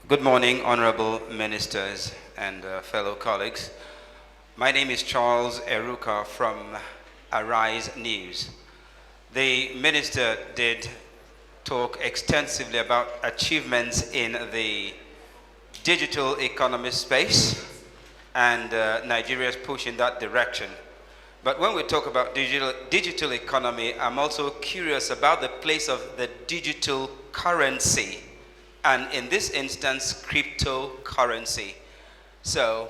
Good morning, honorable ministers and fellow colleagues. My name is Charles Eruka from Arise News. The minister did talk extensively about achievements in the digital economy space and Nigeria's push in that direction. But when we talk about digital economy, I'm also curious about the place of the digital currency, and in this instance, cryptocurrency. So,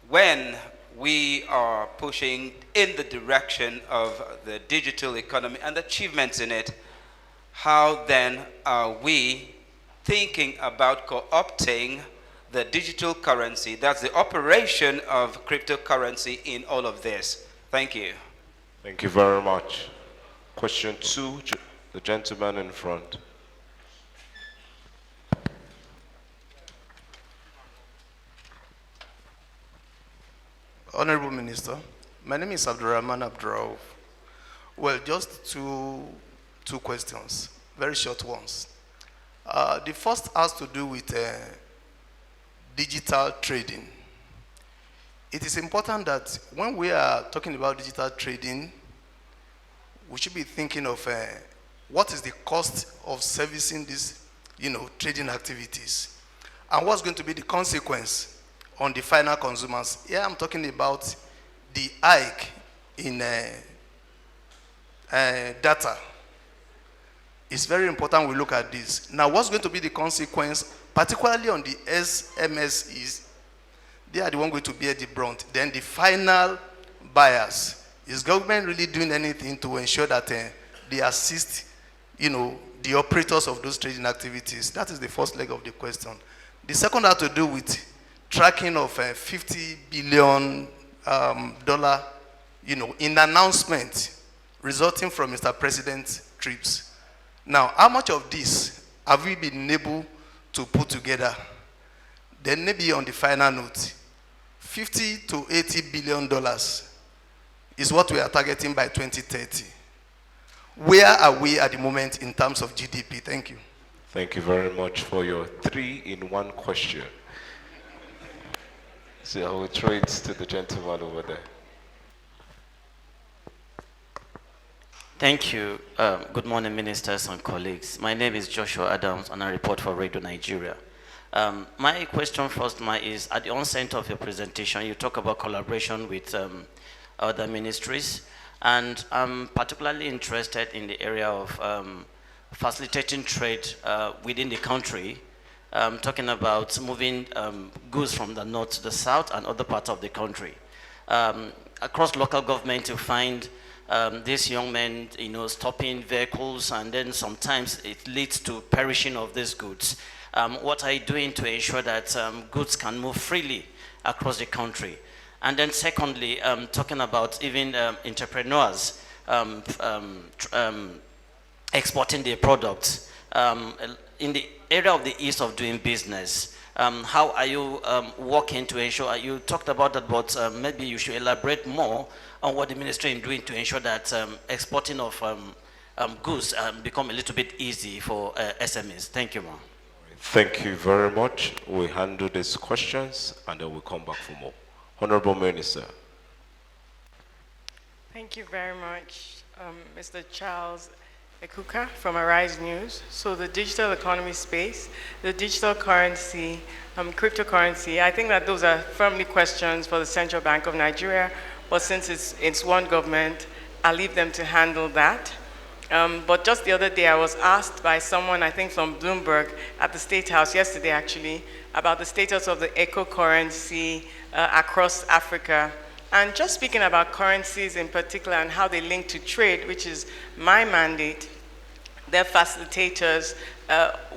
when we are pushing in the direction of the digital economy and achievements in it, how then are we thinking about co-opting the digital currency, that's the operation of cryptocurrency in all of this? Thank you. Thank you very much. Question 2, the gentleman in front. Honorable Minister, my name is Abdurrahman Abdurrauf. Well, just two questions, very short ones. The first has to do with digital trading. It is important that when we are talking about digital trading, we should be thinking of what is the cost of servicing these, trading activities, and what's going to be the consequence on the final consumers. Here I'm talking about the hike in data. It's very important we look at this. Now, what's going to be the consequence, particularly on the SMSEs? They are the one going to bear the brunt. Then the final buyers. Is government really doing anything to ensure that they assist, the operators of those trading activities? That is the first leg of the question. The second has to do with tracking of $50 billion in announcement resulting from Mr. President's trips. Now, how much of this have we been able to put together? Then maybe on the final note, $50 to $80 billion is what we are targeting by 2030. Where are we at the moment in terms of GDP? Thank you. Thank you very much for your 3-in-1 question. So I will throw it to the gentleman over there. Thank you. Good morning, ministers and colleagues. My name is Joshua Adams, and I report for Radio Nigeria. My question first, is at the onset of your presentation, you talk about collaboration with other ministries, and I'm particularly interested in the area of facilitating trade within the country. Talking about moving goods from the north to the south and other parts of the country. Across local government, you find these young men, stopping vehicles, and then sometimes it leads to perishing of these goods. What are you doing to ensure that goods can move freely across the country? And then secondly, talking about even entrepreneurs exporting their products. In the area of the ease of doing business, how are you working to ensure, you talked about that, but maybe you should elaborate more on what the ministry is doing to ensure that exporting of goods become a little bit easy for SMEs. Thank you, ma'am. Thank you very much. We handle these questions and then we'll come back for more. Honorable Minister. Thank you very much, Mr. Charles Ekuka from Arise News. So the digital economy space, the digital currency, cryptocurrency, I think that those are firmly questions for the Central Bank of Nigeria, but since it's one government, I'll leave them to handle that. But just the other day, I was asked by someone, I think from Bloomberg, at the State House yesterday actually, about the status of the eco-currency across Africa. And just speaking about currencies in particular and how they link to trade, which is my mandate, they're facilitators.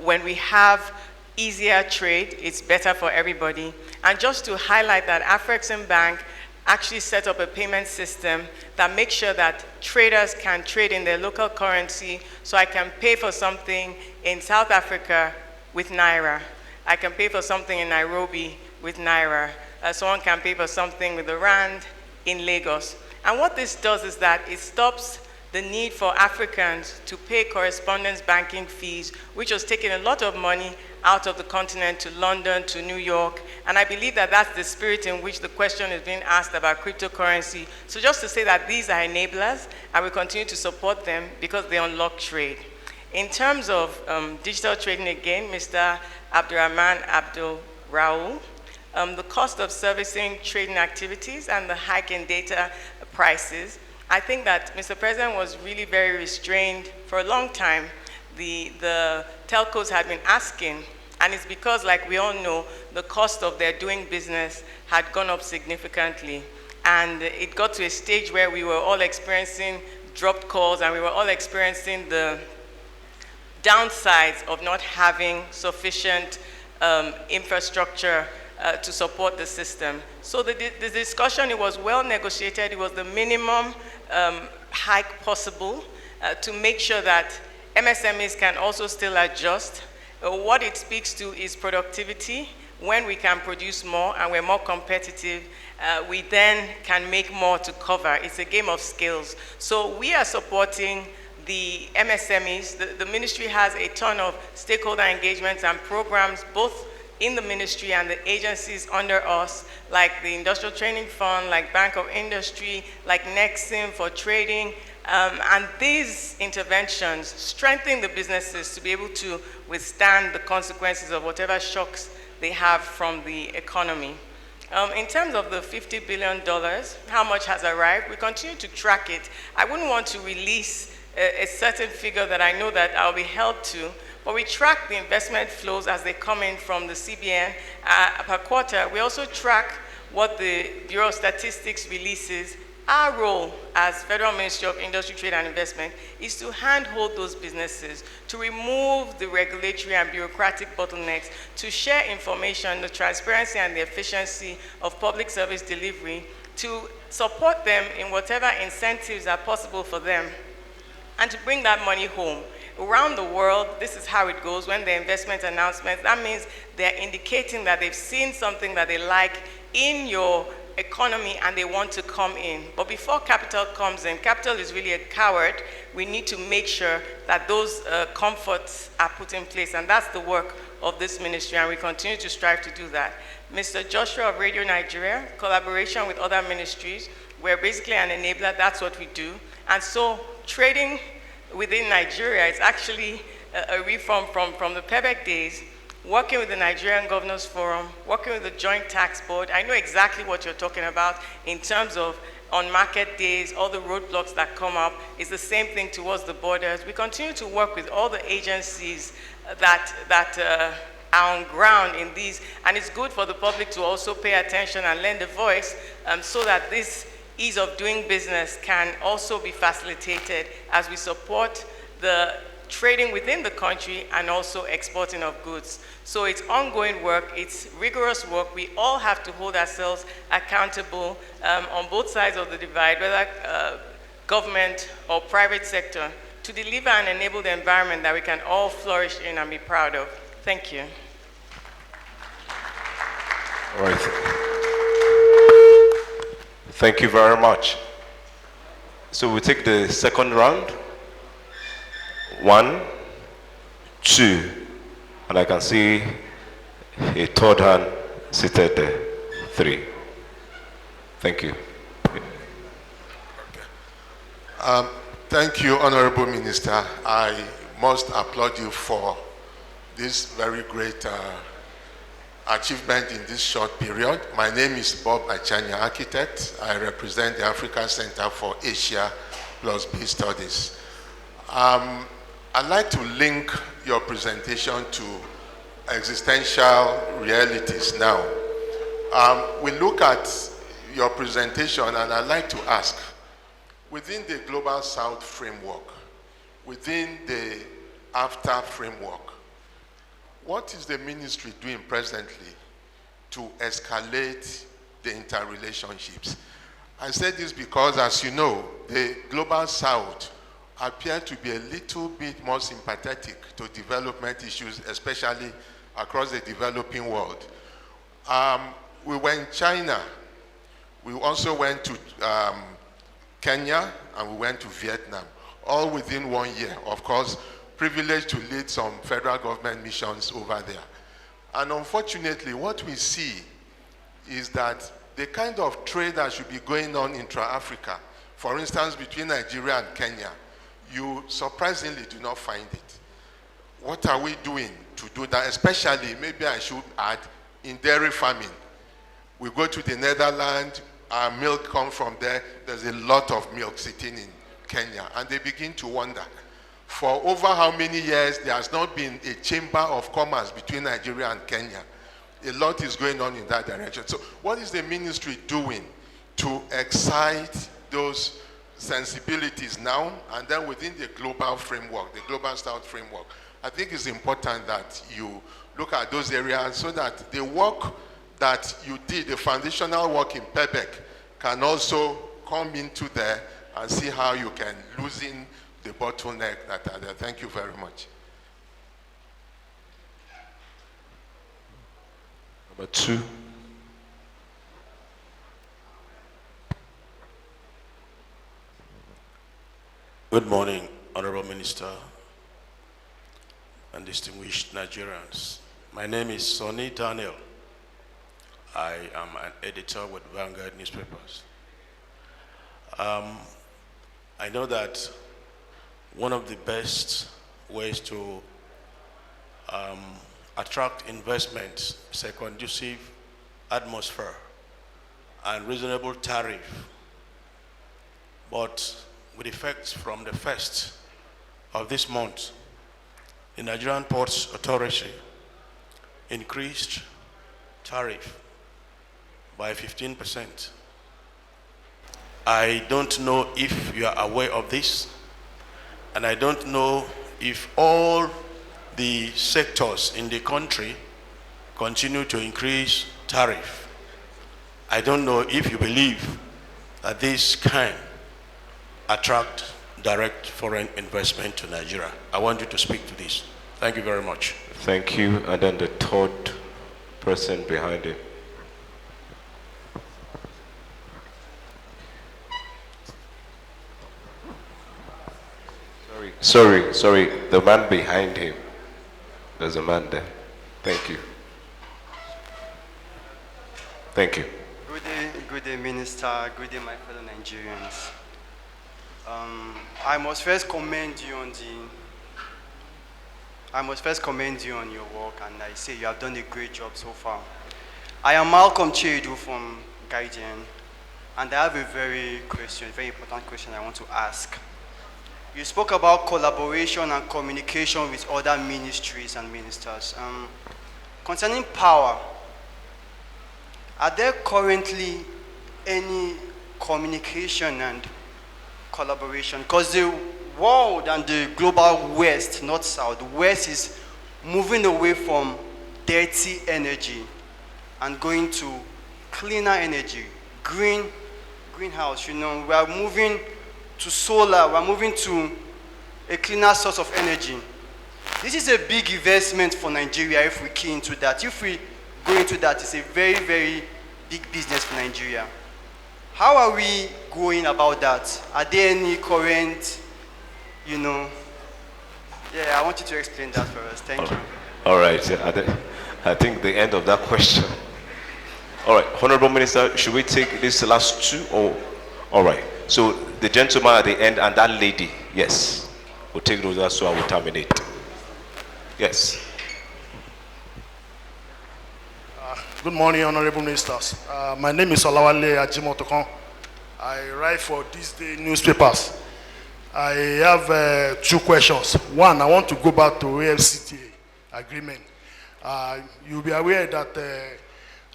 When we have easier trade, it's better for everybody. And just to highlight that, Afrexim Bank actually set up a payment system that makes sure that traders can trade in their local currency. So I can pay for something in South Africa with Naira. I can pay for something in Nairobi with Naira. Someone can pay for something with the Rand in Lagos. And what this does is that it stops the need for Africans to pay correspondence banking fees, which was taking a lot of money out of the continent to London, to New York. And I believe that that's the spirit in which the question is being asked about cryptocurrency. So just to say that these are enablers, and we continue to support them because they unlock trade. In terms of digital trading again, Mr. Abdurrahman Abdul Raul, the cost of servicing trading activities and the hike in data prices, I think that Mr. President was really very restrained for a long time. The telcos had been asking, and it's because, like we all know, the cost of their doing business had gone up significantly. And it got to a stage where we were all experiencing dropped calls, and we were all experiencing the downsides of not having sufficient infrastructure to support the system. So the discussion, it was well negotiated. It was the minimum hike possible to make sure that MSMEs can also still adjust. What it speaks to is productivity. When we can produce more and we're more competitive, we then can make more to cover. It's a game of skills. So we are supporting the MSMEs. The ministry has a ton of stakeholder engagements and programs, both in the ministry and the agencies under us, like the Industrial Training Fund, like Bank of Industry, like Nexim for trading. And these interventions strengthen the businesses to be able to withstand the consequences of whatever shocks they have from the economy. In terms of the $50 billion, how much has arrived? We continue to track it. I wouldn't want to release a certain figure that I know that I'll be held to, but we track the investment flows as they come in from the CBN per quarter. We also track what the Bureau of Statistics releases. Our role as Federal Ministry of Industry, Trade and Investment is to handhold those businesses, to remove the regulatory and bureaucratic bottlenecks, to share information, the transparency and the efficiency of public service delivery, to support them in whatever incentives are possible for them, and to bring that money home. Around the world, this is how it goes when the investment announcements, that means they're indicating that they've seen something that they like in your economy and they want to come in. But before capital comes in, capital is really a coward. We need to make sure that those comforts are put in place, and that's the work of this ministry, and we continue to strive to do that. Mr. Joshua of Radio Nigeria, collaboration with other ministries, we're basically an enabler, that's what we do. And so trading within Nigeria is actually a reform from the PEBEC days, working with the Nigerian Governors Forum, working with the Joint Tax Board. I know exactly what you're talking about in terms of on market days, all the roadblocks that come up. Is the same thing towards the borders. We continue to work with all the agencies that are on ground in these, and it's good for the public to also pay attention and lend a voice so that this ease of doing business can also be facilitated as we support the trading within the country and also exporting of goods. So it's ongoing work, it's rigorous work. We all have to hold ourselves accountable on both sides of the divide, whether government or private sector, to deliver and enable the environment that we can all flourish in and be proud of. Thank you. All right. Thank you very much. So we take the second round. 1, 2, and I can see a third hand seated there. 3. Thank you. Thank you, Honorable Minister. I must applaud you for this very great achievement in this short period. My name is Bob Achanya, architect. I represent the African Center for Asia plus B Studies. I'd like to link your presentation to existential realities now. We look at your presentation, and I'd like to ask, within the Global South framework, within the AFTA framework, what is the ministry doing presently to escalate the interrelationships? I say this because, as you know, the Global South appear to be a little bit more sympathetic to development issues, especially across the developing world. We were in China. We also went to Kenya, and we went to Vietnam. all within 1 year. Of course, privileged to lead some federal government missions over there. And unfortunately, what we see is that the kind of trade that should be going on intra-Africa, for instance, between Nigeria and Kenya, you surprisingly do not find it. What are we doing to do that? Especially, maybe I should add, in dairy farming. We go to the Netherlands, our milk comes from there, there's a lot of milk sitting in Kenya, and they begin to wonder. For over how many years there has not been a chamber of commerce between Nigeria and Kenya. A lot is going on in that direction. So what is the ministry doing to excite those sensibilities now and then within the global framework, the Global South framework? I think it's important that you look at those areas so that the work that you did, the foundational work in PEBEC, can also come into there and see how you can loosen the bottleneck that are there. Thank you very much. Number 2. Good morning, Honorable Minister and distinguished Nigerians. My name is Sonny Daniel. I am an editor with Vanguard newspapers. I know that one of the best ways to attract investments is a conducive atmosphere and reasonable tariff. But with effects from the 1st of this month, the Nigerian Ports Authority increased tariff by 15%. I don't know if you are aware of this, and I don't know if all the sectors in the country continue to increase tariff. I don't know if you believe that this can attract direct foreign investment to Nigeria. I want you to speak to this. Thank you very much. Thank you. And then the third person behind it. Sorry, the man behind him. There's a man there. Thank you. Thank you. Good day, Minister. Good day, my fellow Nigerians. I must first commend you on your work, and I say you have done a great job so far. I am Malcolm Chedu from Guardian, and I have a very important question I want to ask. You spoke about collaboration and communication with other ministries and ministers. Concerning power, are there currently any communication and collaboration? Because the world and the global West, not South, the West is moving away from dirty energy and going to cleaner energy, greenhouse. We are moving to solar, we're moving to a cleaner source of energy. This is a big investment for Nigeria if we key into that. If we go into that, it's a very, very big business for Nigeria. How are we going about that? Are there any current, Yeah, I want you to explain that for us. Thank you. All right. I think the end of that question. All right. Honorable Minister, should we take this last two? All right. So the gentleman at the end and that lady, yes. We'll take those last two and we'll terminate. Yes. Good morning, Honorable Ministers. My name is Olawale Ajimotokon. I write for these day newspapers. I have 2 questions. One, I want to go back to AFCTA agreement. You'll be aware that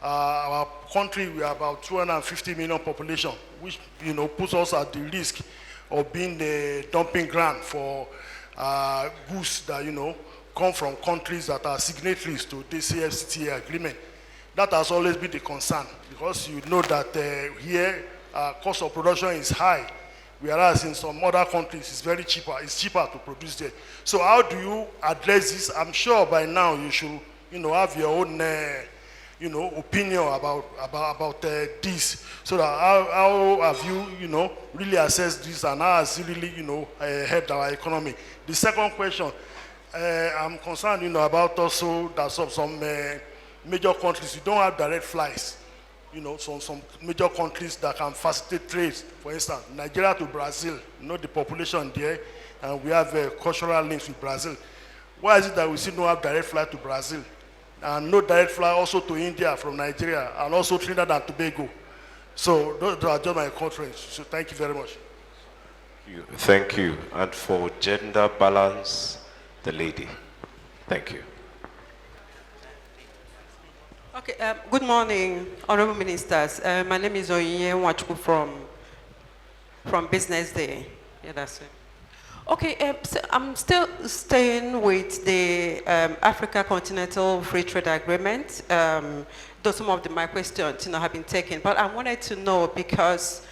our country, we are about 250 million population, which puts us at the risk of being the dumping ground for goods that come from countries that are signatories to this AFCTA agreement. That has always been the concern, because you know that here cost of production is high, whereas in some other countries it's very cheaper. It's cheaper to produce there. So how do you address this? I'm sure by now you should have your own opinion about this, so that how have you, really assessed this, and how has it really, helped our economy? The second question, I'm concerned, about also that some major countries, you don't have direct flights. Some major countries that can facilitate trade. For instance, Nigeria to Brazil, the population there, and we have cultural links with Brazil. Why is it that we still don't have direct flight to Brazil? And no direct flight also to India from Nigeria, and also Trinidad and Tobago. So those are just my constraints. So thank you very much. Thank you. And for gender balance, the lady. Thank you. Okay, good morning, honorable ministers. My name is Oyinye Nwachukwu from Business Day. Yeah, that's it. Okay, so I'm still staying with the Africa Continental Free Trade Agreement. Though some of my questions, have been taken, but I wanted to know because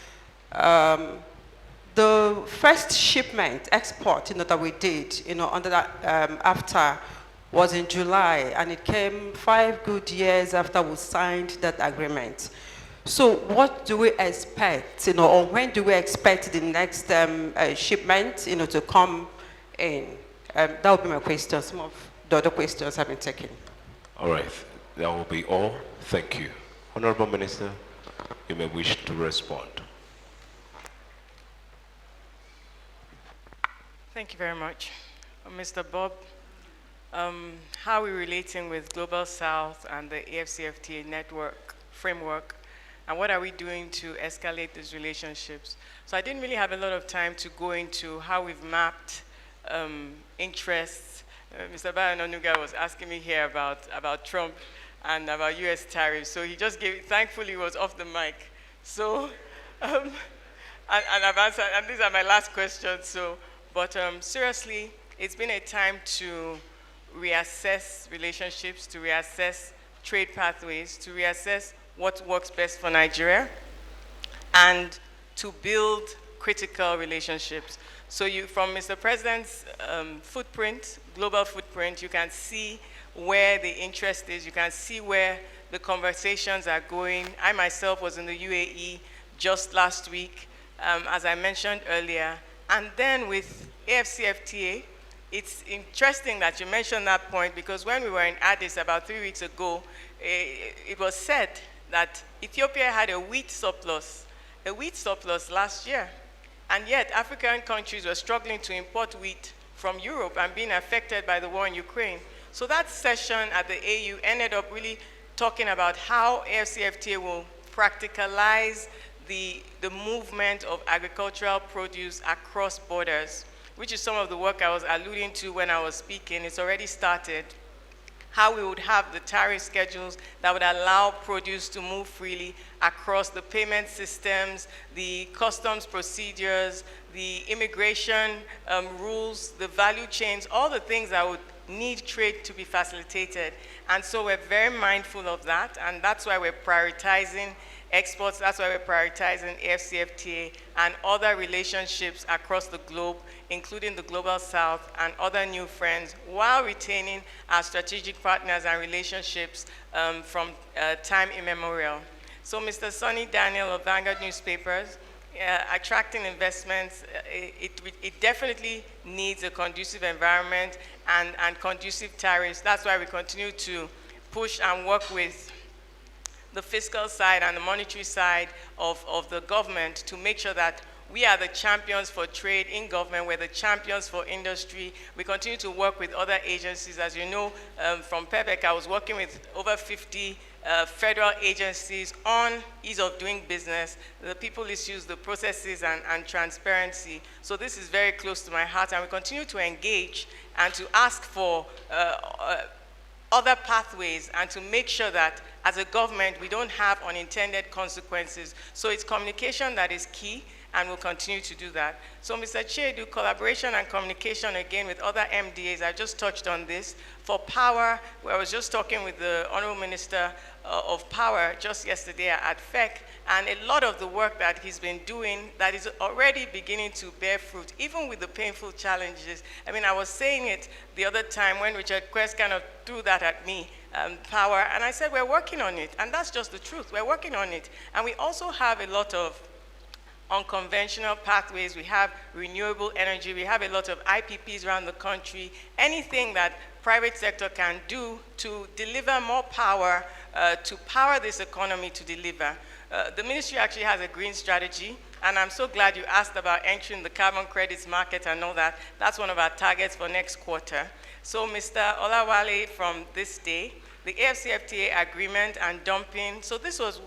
the first shipment export, that we did, under that after was in July, and it came 5 good years after we signed that agreement. So what do we expect, or when do we expect the next shipment, to come in? That would be my question. Some of the other questions have been taken. All right, that will be all. Thank you. Honorable Minister, you may wish to respond. Thank you very much. Mr. Bob, how are we relating with Global South and the AFCFTA network framework, and what are we doing to escalate these relationships? So I didn't really have a lot of time to go into how we've mapped interests. Mr. Bayanonuga was asking me here about Trump and about US tariffs, so he just thankfully he was off the mic. So, and I've answered, and these are my last questions, but seriously, it's been a time to reassess relationships, to reassess trade pathways, to reassess what works best for Nigeria, and to build critical relationships. So from Mr. President's footprint, global footprint, you can see where the interest is, you can see where the conversations are going. I myself was in the UAE just last week, as I mentioned earlier, and then with AFCFTA, it's interesting that you mentioned that point, because when we were in Addis about 3 weeks ago, it was said that Ethiopia had a wheat surplus last year. And yet African countries were struggling to import wheat from Europe and being affected by the war in Ukraine. So that session at the AU ended up really talking about how AFCFTA will practicalize the movement of agricultural produce across borders, which is some of the work I was alluding to when I was speaking. It's already started. How we would have the tariff schedules that would allow produce to move freely across the payment systems, the customs procedures, the immigration rules, the value chains, all the things that would need trade to be facilitated. And so we're very mindful of that, and that's why we're prioritizing exports, that's why we're prioritizing AFCFTA and other relationships across the globe, including the Global South and other new friends, while retaining our strategic partners and relationships from time immemorial. So Mr. Sonny Daniel of Vanguard Newspapers, attracting investments, it definitely needs a conducive environment and conducive tariffs. That's why we continue to push and work with the fiscal side and the monetary side of the government to make sure that we are the champions for trade in government, we're the champions for industry. We continue to work with other agencies. As you know, from PEPEC, I was working with over 50 federal agencies on ease of doing business, the people issues, the processes, and transparency. So this is very close to my heart, and we continue to engage and to ask for other pathways and to make sure that as a government we don't have unintended consequences. So it's communication that is key, and we'll continue to do that. So Mr. Chiedu, collaboration and communication again with other MDAs, I just touched on this. For power, where I was just talking with the Honorable Minister of Power just yesterday at FEC, and a lot of the work that he's been doing that is already beginning to bear fruit, even with the painful challenges. I mean, I was saying it the other time when Richard Quest kind of threw that at me power. And I said, we're working on it. And that's just the truth. We're working on it. And we also have a lot of unconventional pathways. We have renewable energy. We have a lot of IPPs around the country. Anything that private sector can do to deliver more power, to power this economy to deliver. The ministry actually has a green strategy, and I'm so glad you asked about entering the carbon credits market and all that. That's one of our targets for next quarter. So Mr. Olawale, from this day, the AFCFTA agreement and dumping, so this was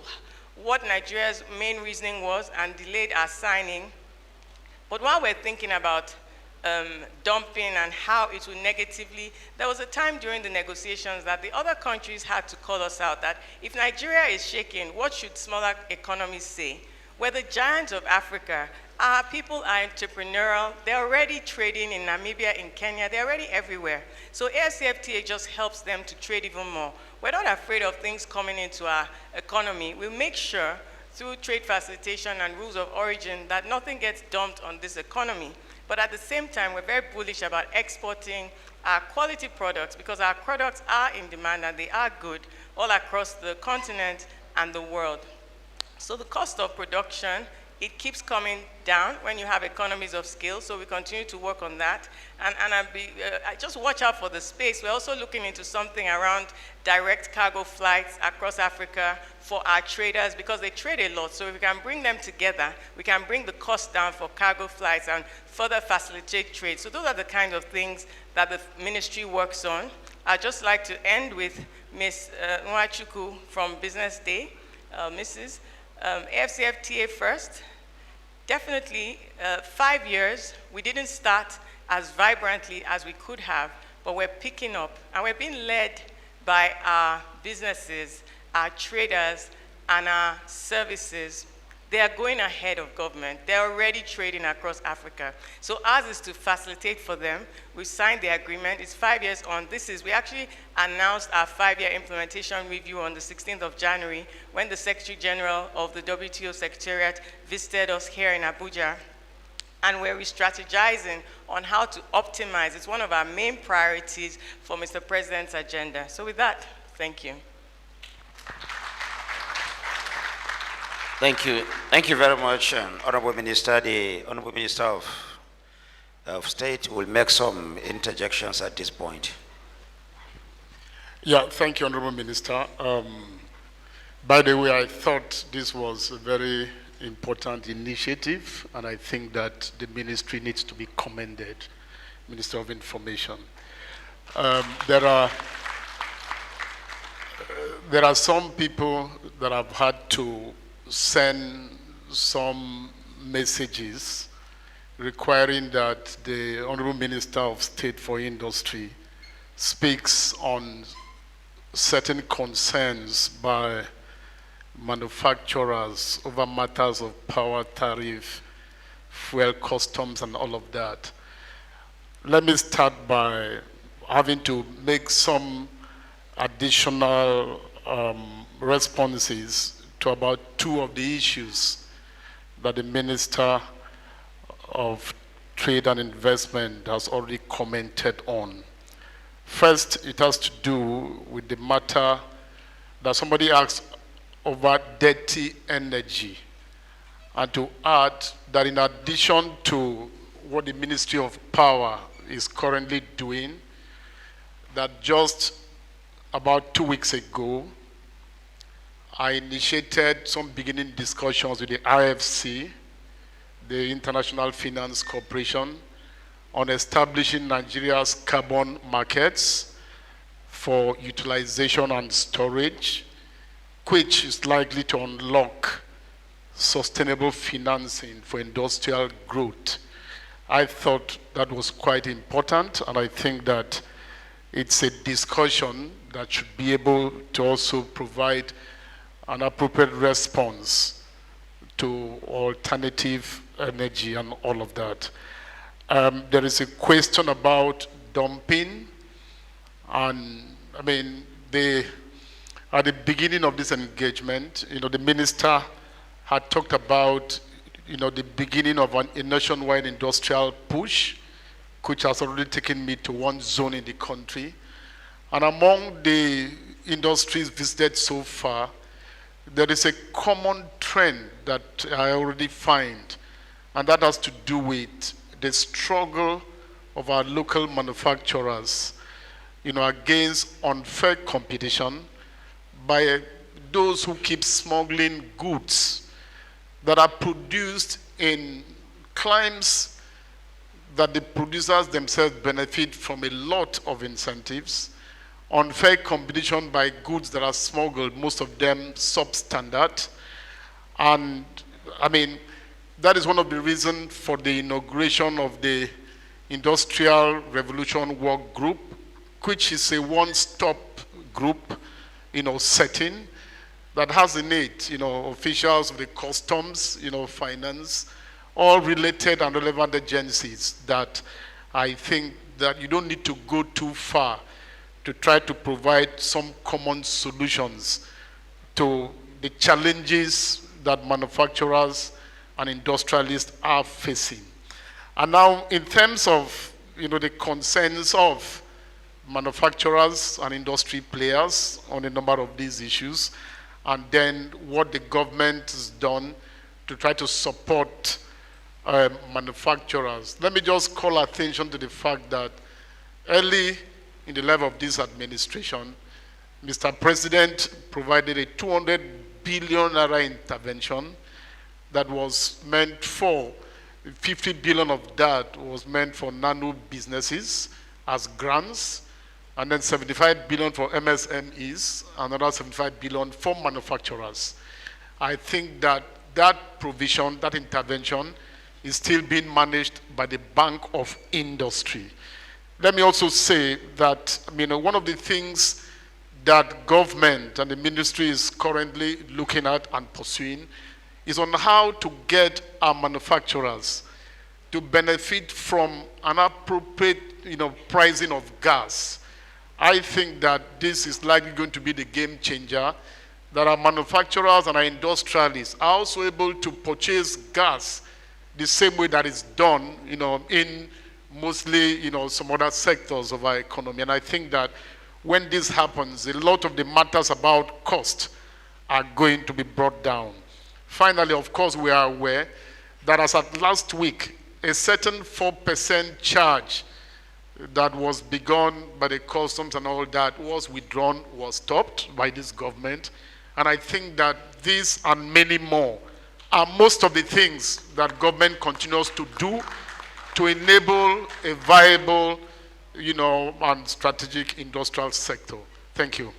what Nigeria's main reasoning was and delayed our signing. But while we're thinking about dumping and how it will negatively, there was a time during the negotiations that the other countries had to call us out that if Nigeria is shaking, what should smaller economies say? We're the giants of Africa. Our people are entrepreneurial. They're already trading in Namibia, in Kenya. They're already everywhere. So AFCFTA just helps them to trade even more. We're not afraid of things coming into our economy. We'll make sure through trade facilitation and rules of origin that nothing gets dumped on this economy. But at the same time, we're very bullish about exporting our quality products because our products are in demand and they are good all across the continent and the world. So the cost of production, it keeps coming down when you have economies of scale, so we continue to work on that. And I just watch out for the space. We're also looking into something around direct cargo flights across Africa for our traders because they trade a lot. So if we can bring them together, we can bring the cost down for cargo flights and further facilitate trade. So those are the kind of things that the ministry works on. I'd just like to end with Ms. Nwachukwu from Business Day, Mrs. AFCFTA first. Definitely 5 years, we didn't start as vibrantly as we could have, but we're picking up and we're being led by our businesses, our traders, and our services. They are going ahead of government. They're already trading across Africa. So ours is to facilitate for them. We signed the agreement. It's 5 years on. We actually announced our 5-year implementation review on the 16th of January when the Secretary General of the WTO Secretariat visited us here in Abuja. And we're re-strategizing on how to optimize. It's one of our main priorities for Mr. President's agenda. So with that, thank you. Thank you. Thank you very much, Honorable Minister. The Honorable Minister of State will make some interjections at this point. Yeah, thank you, Honorable Minister. By the way, I thought this was a very important initiative, and I think that the ministry needs to be commended, Minister of Information. There are some people that have had to send some messages requiring that the Honorable Minister of State for Industry speaks on certain concerns by manufacturers over matters of power, tariff, fuel customs, and all of that. Let me start by having to make some additional responses to about two of the issues that the Minister of Trade and Investment has already commented on. First, it has to do with the matter that somebody asked over dirty energy, and to add that in addition to what the Ministry of Power is currently doing, that just about 2 weeks ago, I initiated some beginning discussions with the IFC, the International Finance Corporation, on establishing Nigeria's carbon markets for utilization and storage, which is likely to unlock sustainable financing for industrial growth. I thought that was quite important, and I think that it's a discussion that should be able to also provide an appropriate response to alternative energy and all of that. There is a question about dumping, and I mean, at the beginning of this engagement, the minister had talked about, the beginning of a nationwide industrial push, which has already taken me to one zone in the country. And among the industries visited so far, there is a common trend that I already find, and that has to do with the struggle of our local manufacturers, against unfair competition by those who keep smuggling goods that are produced in climes that the producers themselves benefit from a lot of incentives, unfair competition by goods that are smuggled, most of them substandard. And that is one of the reasons for the inauguration of the Industrial Revolution Work Group, which is a one-stop group, setting that has in it, officials of the customs, finance, all related and relevant agencies that I think that you don't need to go too far to try to provide some common solutions to the challenges that manufacturers and industrialists are facing. And now, in terms of, the concerns of manufacturers and industry players on a number of these issues, and then what the government has done to try to support manufacturers. Let me just call attention to the fact that early in the life of this administration, Mr. President provided a 200 billion naira intervention that was meant for 50 billion of that was meant for nano businesses as grants, and then 75 billion for MSMEs, another 75 billion for manufacturers. I think that that provision, that intervention, is still being managed by the Bank of Industry. Let me also say that, one of the things that government and the ministry is currently looking at and pursuing is on how to get our manufacturers to benefit from an appropriate, pricing of gas. I think that this is likely going to be the game changer, that our manufacturers and our industrialists are also able to purchase gas the same way that is done, in mostly, some other sectors of our economy. And I think that when this happens, a lot of the matters about cost are going to be brought down. Finally, of course, we are aware that as at last week, a certain 4% charge that was begun by the customs and all that was withdrawn, was stopped by this government. And I think that these and many more are most of the things that government continues to do to enable a viable, and strategic industrial sector. Thank you.